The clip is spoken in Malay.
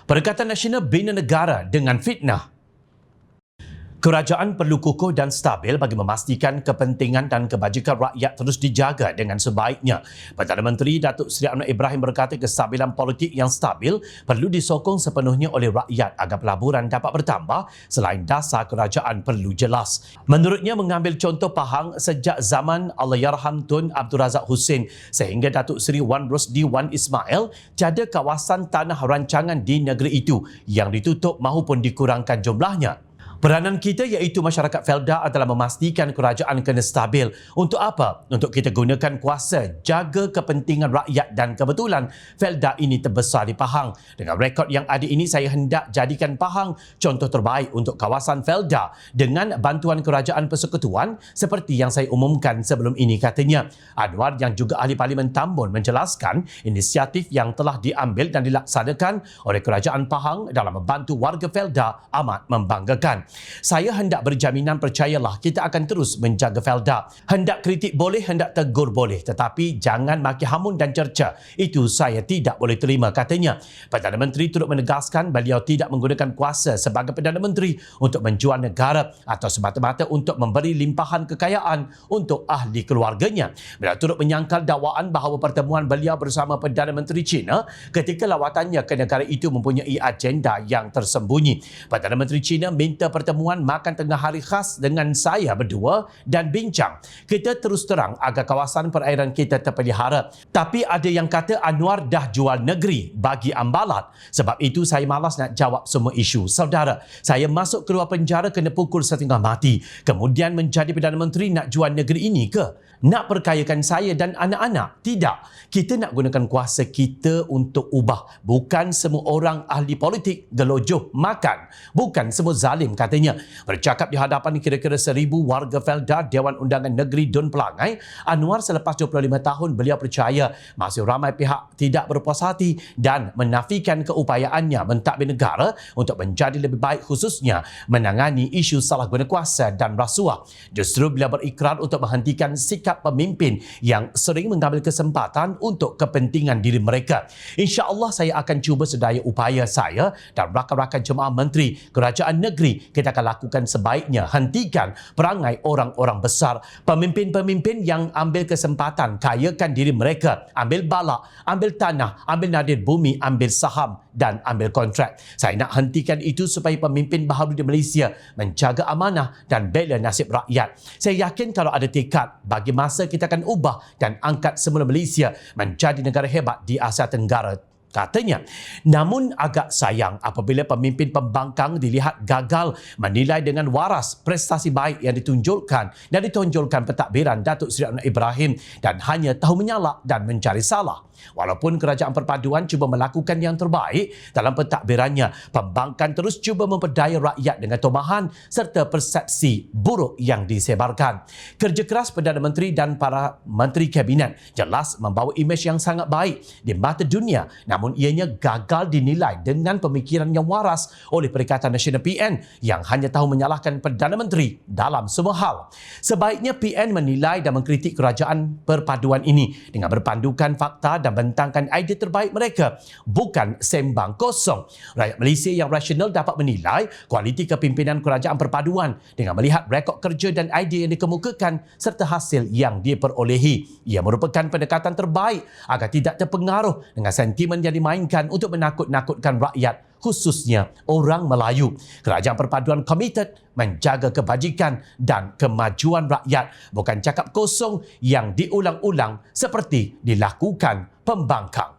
Perikatan Nasional bina negara dengan fitnah. Kerajaan perlu kukuh dan stabil bagi memastikan kepentingan dan kebajikan rakyat terus dijaga dengan sebaiknya. Perdana Menteri Datuk Seri Anwar Ibrahim berkata kestabilan politik yang stabil perlu disokong sepenuhnya oleh rakyat agar pelaburan dapat bertambah selain dasar kerajaan perlu jelas. Menurutnya mengambil contoh Pahang sejak zaman Allahyarham Tun Abdul Razak Hussein sehingga Datuk Seri Wan Rosdi Wan Ismail tiada kawasan tanah rancangan di negeri itu yang ditutup maupun dikurangkan jumlahnya. Peranan kita iaitu masyarakat Felda adalah memastikan kerajaan kena stabil. Untuk apa? Untuk kita gunakan kuasa jaga kepentingan rakyat dan kebetulan Felda ini terbesar di Pahang. Dengan rekod yang ada ini saya hendak jadikan Pahang contoh terbaik untuk kawasan Felda dengan bantuan kerajaan persekutuan seperti yang saya umumkan sebelum ini katanya. Anwar yang juga ahli Parlimen Tambun menjelaskan inisiatif yang telah diambil dan dilaksanakan oleh kerajaan Pahang dalam membantu warga Felda amat membanggakan. Saya hendak berjaminan percayalah kita akan terus menjaga Felda. Hendak kritik boleh, hendak tegur boleh tetapi jangan maki hamun dan cerca. Itu saya tidak boleh terima katanya. Perdana Menteri turut menegaskan beliau tidak menggunakan kuasa sebagai Perdana Menteri untuk menjual negara atau semata-mata untuk memberi limpahan kekayaan untuk ahli keluarganya. Beliau turut menyangkal dakwaan bahawa pertemuan beliau bersama Perdana Menteri China ketika lawatannya ke negara itu mempunyai agenda yang tersembunyi. Perdana Menteri China minta pertemuan makan tengah hari khas dengan saya berdua dan bincang. Kita terus terang agar kawasan perairan kita terpelihara. Tapi ada yang kata Anwar dah jual negeri bagi ambalat. Sebab itu saya malas nak jawab semua isu. Saudara, saya masuk keluar penjara kena pukul setengah mati. Kemudian menjadi Perdana Menteri nak jual negeri ini ke? Nak perkayakan saya dan anak-anak? Tidak. Kita nak gunakan kuasa kita untuk ubah. Bukan semua orang ahli politik gelojoh makan. Bukan semua zalim katanya. Bercakap di hadapan kira-kira 1,000 warga Felda Dewan Undangan Negeri Dun Pelangai, Anwar selepas 25 tahun beliau percaya masih ramai pihak tidak berpuas hati dan menafikan keupayaannya mentadbir negara untuk menjadi lebih baik khususnya menangani isu salah guna kuasa dan rasuah. Justru beliau berikrar untuk menghentikan sikap pemimpin yang sering mengambil kesempatan untuk kepentingan diri mereka. InsyaAllah saya akan cuba sedaya upaya saya dan rakan-rakan jemaah menteri kerajaan negeri kita akan lakukan sebaiknya. Hentikan perangai orang-orang besar, pemimpin-pemimpin yang ambil kesempatan kayakan diri mereka, ambil balak, ambil tanah, ambil nadir bumi, ambil saham dan ambil kontrak. Saya nak hentikan itu supaya pemimpin baharu di Malaysia menjaga amanah dan bela nasib rakyat. Saya yakin kalau ada tekad bagi masa kita akan ubah dan angkat semula Malaysia menjadi negara hebat di Asia Tenggara, katanya. Namun agak sayang apabila pemimpin pembangkang dilihat gagal menilai dengan waras prestasi baik yang ditunjukkan dan ditonjolkan pentadbiran Datuk Seri Anwar Ibrahim dan hanya tahu menyalak dan mencari salah. Walaupun kerajaan perpaduan cuba melakukan yang terbaik dalam pentadbirannya, pembangkang terus cuba memperdaya rakyat dengan tomahan serta persepsi buruk yang disebarkan. Kerja keras Perdana Menteri dan para Menteri Kabinet jelas membawa imej yang sangat baik di mata dunia, namun ianya gagal dinilai dengan pemikiran yang waras oleh Perikatan Nasional PN yang hanya tahu menyalahkan Perdana Menteri dalam semua hal. Sebaiknya PN menilai dan mengkritik kerajaan perpaduan ini dengan berpandukan fakta dan bentangkan idea terbaik mereka, bukan sembang kosong. Rakyat Malaysia yang rasional dapat menilai kualiti kepimpinan kerajaan perpaduan dengan melihat rekod kerja dan idea yang dikemukakan serta hasil yang diperolehi. Ia merupakan pendekatan terbaik agar tidak terpengaruh dengan sentimen yang dimainkan untuk menakut-nakutkan rakyat, khususnya orang Melayu. Kerajaan perpaduan komited menjaga kebajikan dan kemajuan rakyat, bukan cakap kosong yang diulang-ulang seperti dilakukan pembangkang.